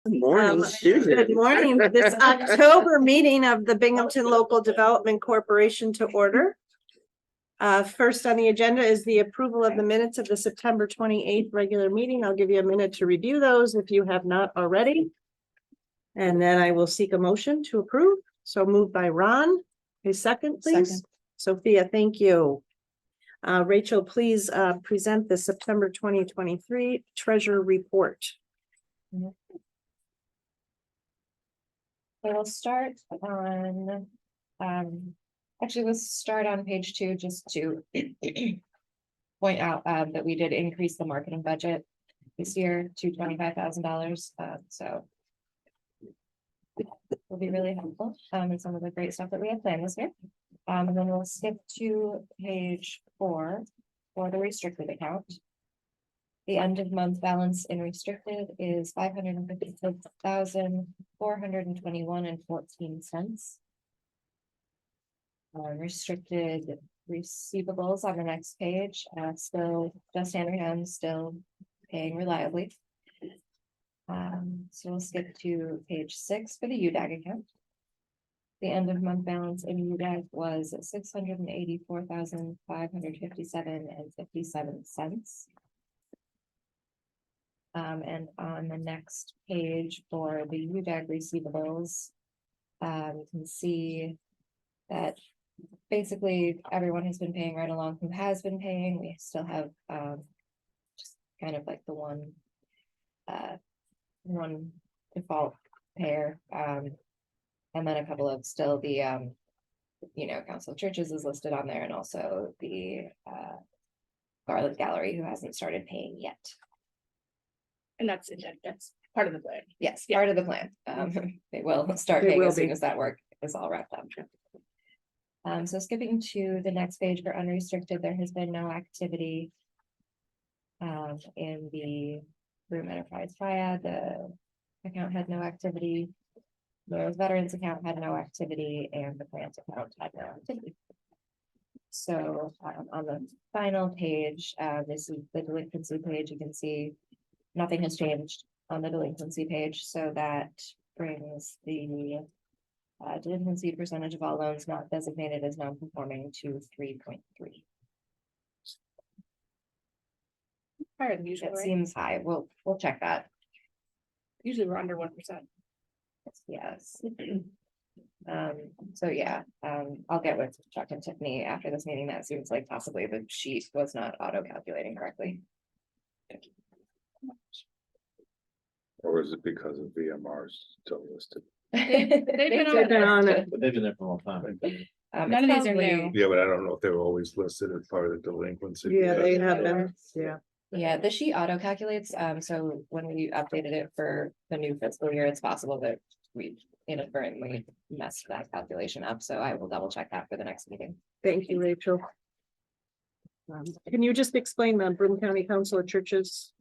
Good morning, Susan. Good morning. This October meeting of the Binghamton Local Development Corporation to order. First on the agenda is the approval of the minutes of the September 28th regular meeting. I'll give you a minute to review those if you have not already. And then I will seek a motion to approve. So moved by Ron. A second, please. Second. Sophia, thank you. Rachel, please present the September 2023 treasurer report. So we'll start on, actually, let's start on page 2 just to point out that we did increase the marketing budget this year to $25,000. So will be really helpful in some of the great stuff that we have planned this year. And then we'll skip to page 4 for the restricted account. The end of month balance in restricted is $556,421.14. Restricted receivables on the next page, still just Hanrahan, still paying reliably. So we'll skip to page 6 for the UDAG account. The end of month balance in UDAG was $684,557.57. And on the next page for the UDAG receivables, you can see that basically everyone has been paying right along who has been paying. We still have just kind of like the one default payer, and then a couple of still the Council of Churches is listed on there, and also the Garland Gallery, who hasn't started paying yet. And that's part of the plan. Yes, part of the plan. They will start paying as soon as that work is all wrapped up. So skipping to the next page for unrestricted, there has been no activity in the Room Enterprise Triad. The account had no activity. The Veterans account had no activity, and the grant account had no activity. So on the final page, this is the delinquency page. You can see nothing has changed on the delinquency page, so that brings the delinquency percentage of all loans not designated as non-conforming to 3.3. Higher than usual, It right? seems high. We'll check that. Usually we're under 1%. Yes. So yeah, I'll get with Chuck and Tiffany after this meeting. That seems like possibly the sheet was not auto-calculating correctly. Or is it because of VMRs still listed? They've been on it. But they've been there for a long time. None of these are new. Yeah, but I don't know if they were always listed as part of the delinquency. Yeah, they have been. Yeah. Yeah, the sheet auto calculates, so when we updated it for the new fiscal year, it's possible that we inadvertently messed that calculation up, so I will double check that for the next meeting. Thank you, Rachel. Can you just explain the Broome County Council of Churches?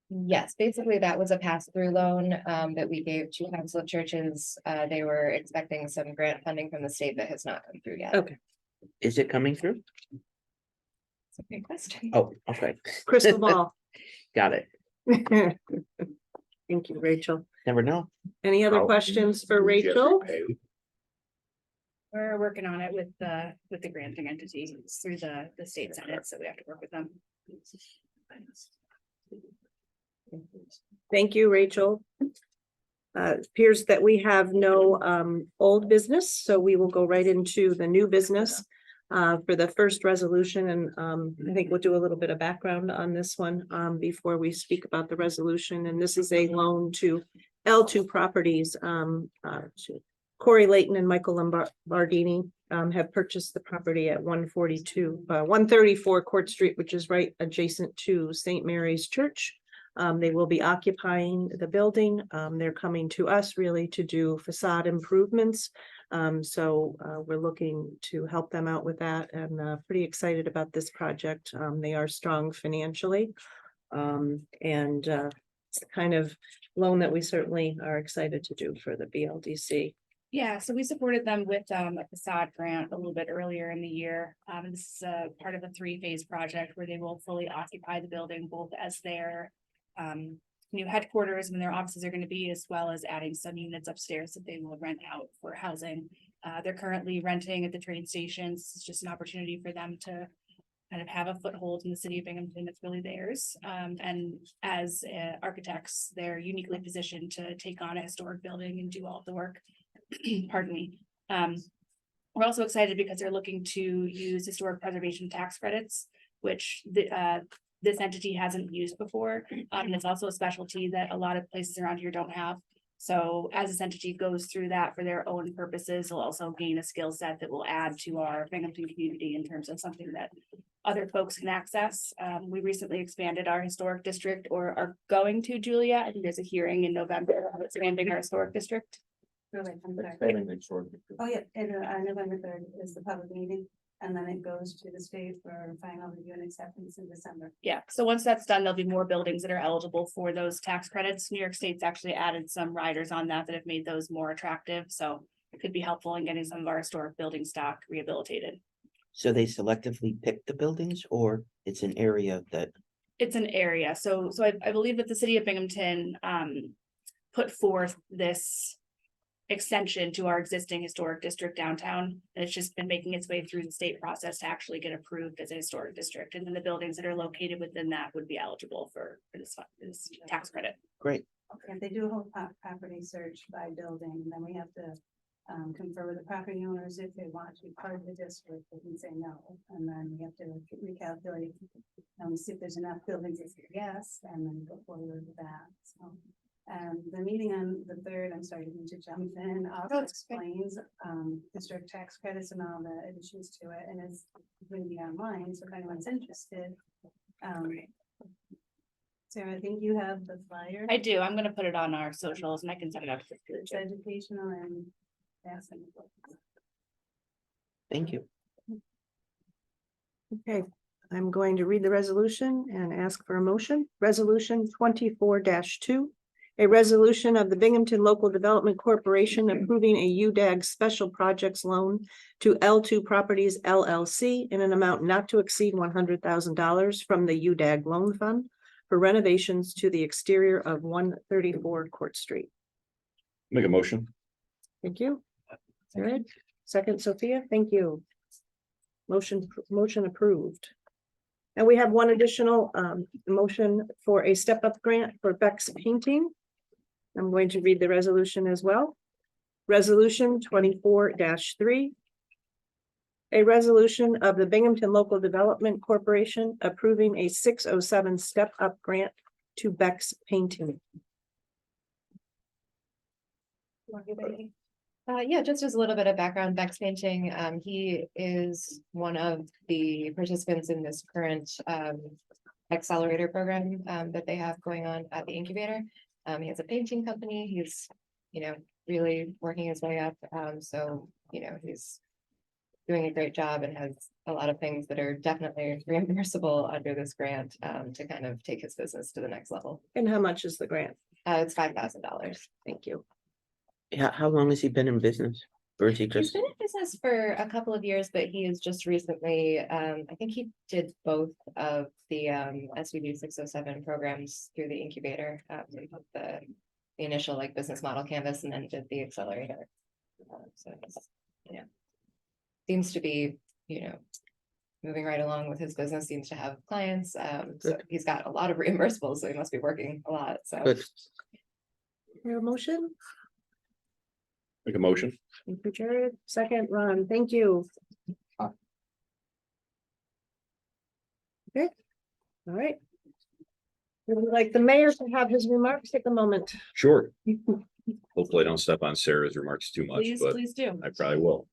Yes, basically that was a pass-through loan that we gave to Council of Churches. They were expecting some grant funding from the state that has not come through yet. Okay. Is it coming through? It's a great question. Oh, okay. Crystal ball. Got it. Thank you, Rachel. Never know. Any other Oh. questions for Did you have to Rachel? pay? We're working on it with the granting entity. It's through the state senate, so we have to work with them. Thank you, Rachel. Appears that we have no old business, so we will go right into the new business for the first resolution. And I think we'll do a little bit of background on this one before we speak about the resolution. And this is a loan to L2 Properties. Corey Layton and Michael Lombardini have purchased the property at 134 Court Street, which is right adjacent to St. Mary's Church. They will be occupying the building. They're coming to us really to do facade improvements. So we're looking to help them out with that, and pretty excited about this project. They are strong financially. And it's the kind of loan that we certainly are excited to do for the BLDC. Yeah, so we supported them with a facade grant a little bit earlier in the year. This is part of a 3-phase project where they will fully occupy the building, both as their new headquarters and their offices are gonna be, as well as adding some units upstairs that they will rent out for housing. They're currently renting at the train stations. It's just an opportunity for them to kind of have a foothold in the city of Binghamton that's really theirs. And as architects, they're uniquely positioned to take on a historic building and do all of the work. Pardon me. We're also excited because they're looking to use historic preservation tax credits, which this entity hasn't used before. And it's also a specialty that a lot of places around here don't have. So as this entity goes through that for their own purposes, they'll also gain a skill set that will add to our Binghamton community in terms of something that other folks can access. We recently expanded our historic district, or are going to, Julia. I think there's a hearing in November of expanding our historic district. Really, I'm sorry. Oh, yeah, and November 3rd is the public meeting, and then it goes to the state for final review and acceptance in December. Yeah, so once that's done, there'll be more buildings that are eligible for those tax credits. New York State's actually added some riders on that have made those more attractive, so it could be helpful in getting some of our historic building stock rehabilitated. So they selectively pick the buildings, or it's an area that, It's an area, so I believe that the city of Binghamton put forth this extension to our existing historic district downtown. And it's just been making its way through the state process to actually get approved as a historic district. And then the buildings that are located within that would be eligible for this tax credit. great, If they do a whole property search by building, then we have to confer with the property owners if they want to be part of the district, they can say no. And then we have to recalculate, see if there's enough buildings that say yes, and then go forward with that, so. The meeting on the 3rd, I'm sorry, I need to jump in, also explains district tax credits and all the additions to it, and it's going to be online, so if anyone's interested. Sarah, I think you have the flyer. I do. I'm gonna put it on our socials and I can send it out. to the It's group. educational and fascinating. thank you. Okay, I'm going to read the resolution and ask for a motion. Resolution 24-2. A resolution of the Binghamton Local Development Corporation approving a UDAG special projects loan to L2 Properties LLC in an amount not to exceed $100,000 from the UDAG Loan Fund for renovations to the exterior of 134 Court Street. Make a motion. Thank you. Jared, second, Sophia, thank you. Motion approved. And we have one additional motion for a step-up grant for Beck's Painting. I'm going to read the resolution as well. Resolution 24-3. A resolution of the Binghamton Local Development Corporation approving a 607 step-up grant to Beck's Painting. Yeah, just as a little bit of background, Beck's Painting, he is one of the participants in this current accelerator program that they have going on at the incubator. He has a painting company. He's, really working his way up. So, he's doing a great job and has a lot of things that are definitely reimbursable under this grant to kind of take his business to the next level. And how much is the grant? It's $5,000. Thank you. How long has he been in business? Or is he He's just, been in business for a couple of years, but he is just recently, I think he did both of the SVD 607 programs through the incubator, the initial business model canvas, and then did the accelerator. So it's, seems to be, moving right along with his business, seems to have clients. So he's got a lot of reimbursables, so he must be working a lot. So good, Your motion? Make a motion. Thank you, Jared. Second, Ron, thank you. Okay, all right. We would like the mayor to have his remarks at the moment. Sure. Hopefully I don't step on Sarah's remarks too much, but Please do. I probably will.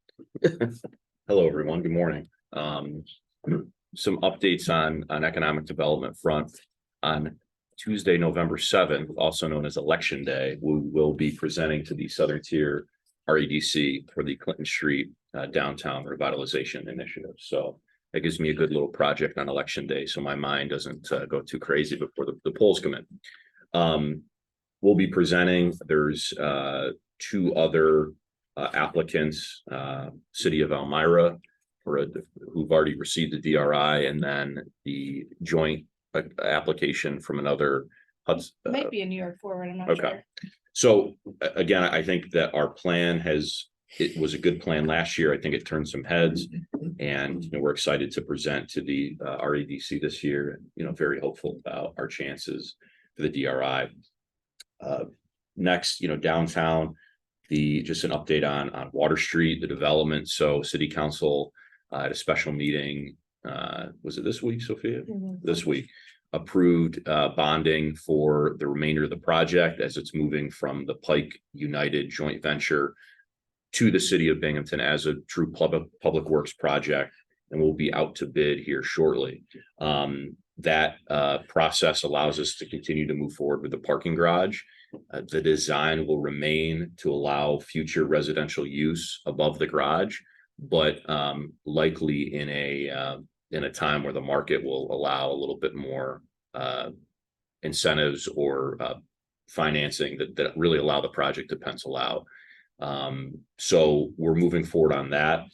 Hello, everyone. Good morning. Some updates on economic development front. On Tuesday, November 7th, also known as Election Day, we will be presenting to the Southern Tier REDC for the Clinton Street Downtown Revitalization Initiative. So that gives me a good little project on Election Day, so my mind doesn't go too crazy before the polls come in. We'll be presenting. There's two other applicants, City of Elmira, who've already received the DRI, and then the joint application from another Hudson. It might be a New York forward, I'm not Okay. sure. So again, I think that our plan it was a good plan last year. I think it turned some heads. And, we're excited to present to the REDC this year, and, very hopeful about our chances for the DRI. Next, downtown, just an update on Water Street, the development. So city council at a special meeting, was it this week, Sophia? This week, approved bonding for the remainder of the project as it's moving from the Pike United joint venture to the city of Binghamton as a true public works project, and will be out to bid here shortly. That process allows us to continue to move forward with the parking garage. The design will remain to allow future residential use above the garage, but likely in a time where the market will allow a little bit more incentives or financing that really allow the project to pencil out. So we're moving forward on that.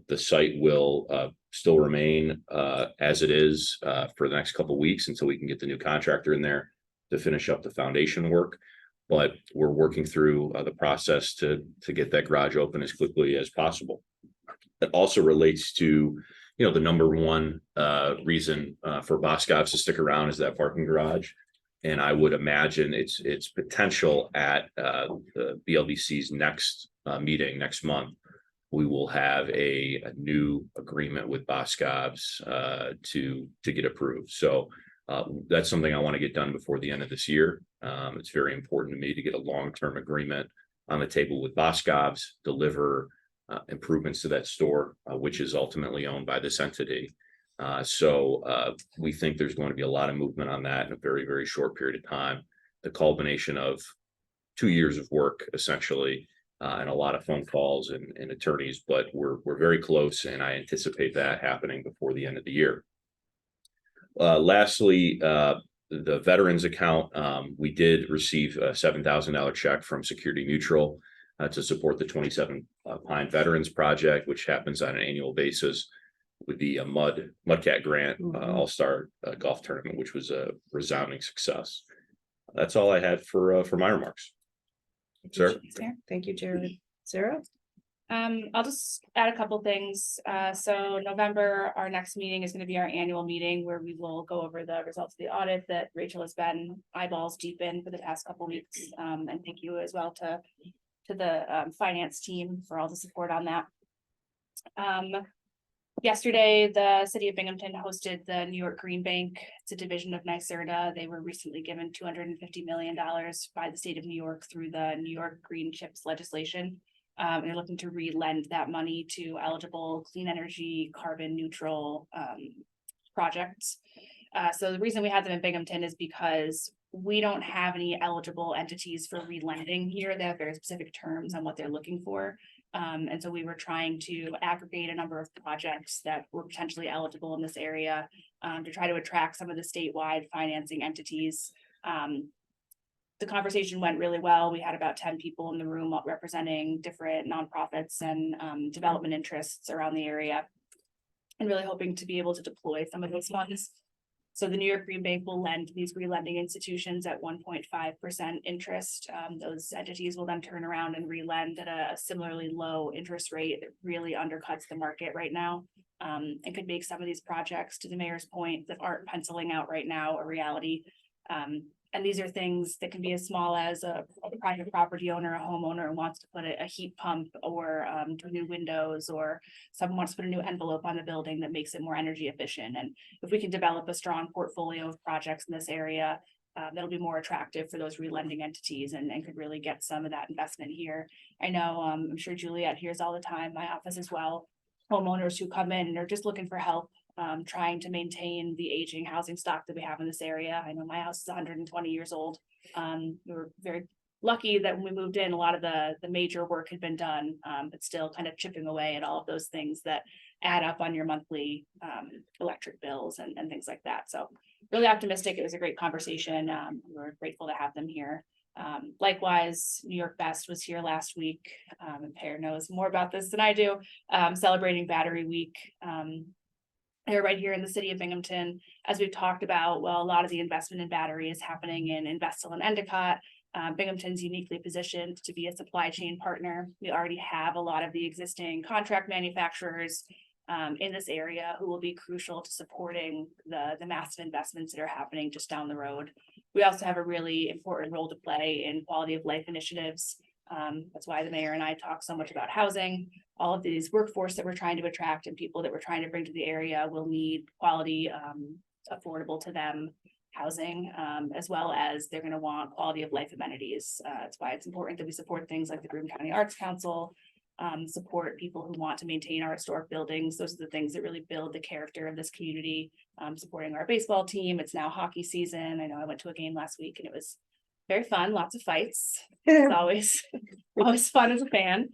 The site will still remain as it is for the next couple of weeks until we can get the new contractor in there to finish up the foundation work. But we're working through the process to get that garage open as quickly as possible. It also relates to, the number one reason for Boscov's to stick around is that parking garage. And I would imagine its potential at the BLDC's next meeting next month. We will have a new agreement with Boscov's to get approved. So that's something I want to get done before the end of this year. It's very important to me to get a long-term agreement on the table with Boscov's, deliver improvements to that store, which is ultimately owned by this entity. So we think there's going to be a lot of movement on that in a very, very short period of time. The culmination of 2 years of work, essentially, and a lot of phone calls and attorneys, but we're very close, and I anticipate that happening before the end of the year. Lastly, the veterans account, we did receive a $7,000 check from Security Mutual to support the 27 Pine Veterans Project, which happens on an annual basis with the Mudcat Grant All-Star Golf Tournament, which was a resounding success. That's all I had for my remarks. Sir? Thank you, Jared. Sarah? I'll just add a couple things. So November, our next meeting is going to be our annual meeting where we will go over the results of the audit that Rachel has been eyeballs deep in for the past couple weeks. And thank you as well to the finance team for all the support on that. Yesterday, the city of Binghamton hosted the New York Green Bank. It's a division of NYSERDA. They were recently given $250 million by the state of New York through the New York Green Chips legislation. They're looking to re-lend that money to eligible clean energy, carbon neutral projects. So the reason we have them in Binghamton is because we don't have any eligible entities for re-lending here. They have very specific terms on what they're looking for. And so we were trying to aggregate a number of projects that were potentially eligible in this area to try to attract some of the statewide financing entities. The conversation went really well. We had about 10 people in the room representing different nonprofits and development interests around the area, and really hoping to be able to deploy some of those funds. So the New York Green Bank will lend these re-lending institutions at 1.5% interest. Those entities will then turn around and re-lend at a similarly low interest rate that really undercuts the market right now. And could make some of these projects, to the mayor's point, that aren't penciling out right now a reality. And these are things that can be as small as a private property owner, a homeowner wants to put a heat pump or do new windows, or someone wants to put a new envelope on the building that makes it more energy efficient. And if we can develop a strong portfolio of projects in this area, that'll be more attractive for those re-lending entities and could really get some of that investment here. I know, I'm sure Juliet hears all the time, my office as well, homeowners who come in and are just looking for help. Trying to maintain the aging housing stock that we have in this area. I know my house is 120 years old. We were very lucky that when we moved in, a lot of the major work had been done, but still kind of chipping away at all of those things that add up on your monthly electric bills and things like that. So really optimistic. It was a great conversation. We're grateful to have them here. Likewise, New York Best was here last week. And Pear knows more about this than I do, celebrating Battery Week. They're right here in the city of Binghamton. As we've talked about, well, a lot of the investment in battery is happening in Vestal and Endicott. Binghamton's uniquely positioned to be a supply chain partner. We already have a lot of the existing contract manufacturers in this area who will be crucial to supporting the massive investments that are happening just down the road. We also have a really important role to play in quality of life initiatives. That's why the mayor and I talk so much about housing. All of these workforce that we're trying to attract and people that we're trying to bring to the area will need quality, affordable to them housing, as well as they're going to want quality of life amenities. That's why it's important that we support things like the Broome County Arts Council, support people who want to maintain our historic buildings. Those are the things that really build the character of this community. Supporting our baseball team. It's now hockey season. I know I went to a game last week and it was very fun, lots of fights. It's always fun as a fan.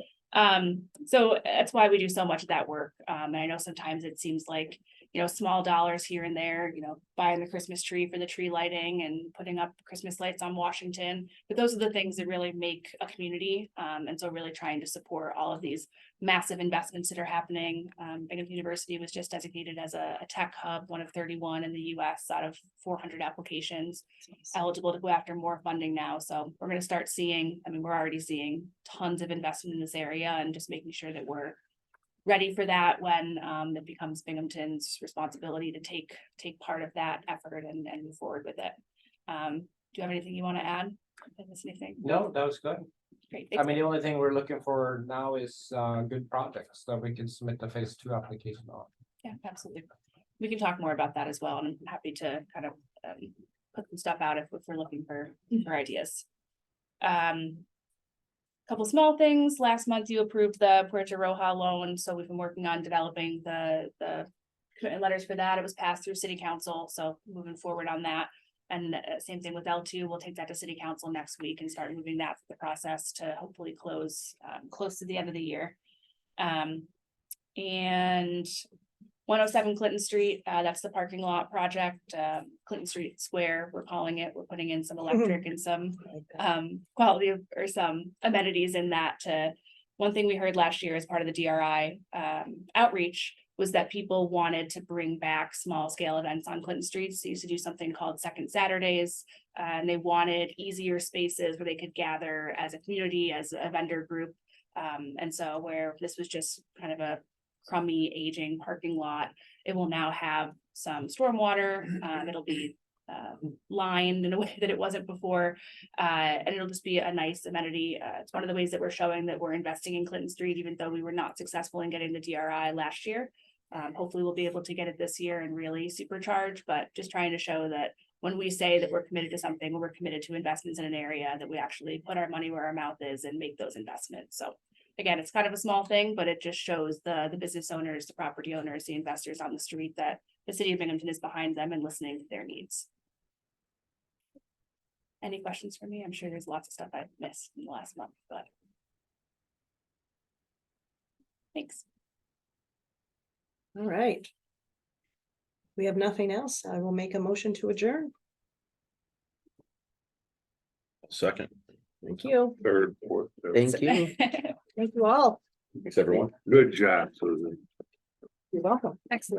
So that's why we do so much of that work. And I know sometimes it seems like, small dollars here and there, buying the Christmas tree for the tree lighting and putting up Christmas lights on Washington. But those are the things that really make a community. And so really trying to support all of these massive investments that are happening. Binghamton University was just designated as a tech hub, one of 31 in the US out of 400 applications eligible to go after more funding now. So we're going to start seeing, we're already seeing tons of investment in this area and just making sure that we're ready for that when it becomes Binghamton's responsibility to take part of that effort and move forward with it. Do you have anything you want to add? Did I miss anything? No, that was good. Great. I mean, the only thing we're looking for now is good projects that we can submit the phase 2 application on. Yeah, absolutely. We can talk more about that as well. And I'm happy to kind of put some stuff out if we're looking for ideas. Couple small things. Last month you approved the Puerto Roja loan. So we've been working on developing the commitment letters for that. It was passed through city council. So moving forward on that. And same thing with L2. We'll take that to city council next week and start moving that through the process to hopefully close close to the end of the year. And 107 Clinton Street, that's the parking lot project, Clinton Street Square, we're calling it. We're putting in some electric and some quality of, or some amenities in that. One thing we heard last year as part of the DRI outreach was that people wanted to bring back small scale events on Clinton Street. So they used to do something called Second Saturdays, and they wanted easier spaces where they could gather as a community, as a vendor group. And so where this was just kind of a crummy aging parking lot, it will now have some stormwater. It'll be lined in a way that it wasn't before, and it'll just be a nice amenity. It's one of the ways that we're showing that we're investing in Clinton Street, even though we were not successful in getting the DRI last year. Hopefully we'll be able to get it this year and really supercharge, but just trying to show that when we say that we're committed to something, we're committed to investments in an area, that we actually put our money where our mouth is and make those investments. So again, it's kind of a small thing, but it just shows the business owners, the property owners, the investors on the street that the city of Binghamton is behind them and listening to their needs. Any questions for me? I'm sure there's lots of stuff I've missed in the last month, but. Thanks. All right. We have nothing else. I will make a motion to adjourn. Second, Thank you. third, fourth. Thank you. Thank you all. Thanks, everyone. Good job, Susan. You're welcome. Excellent.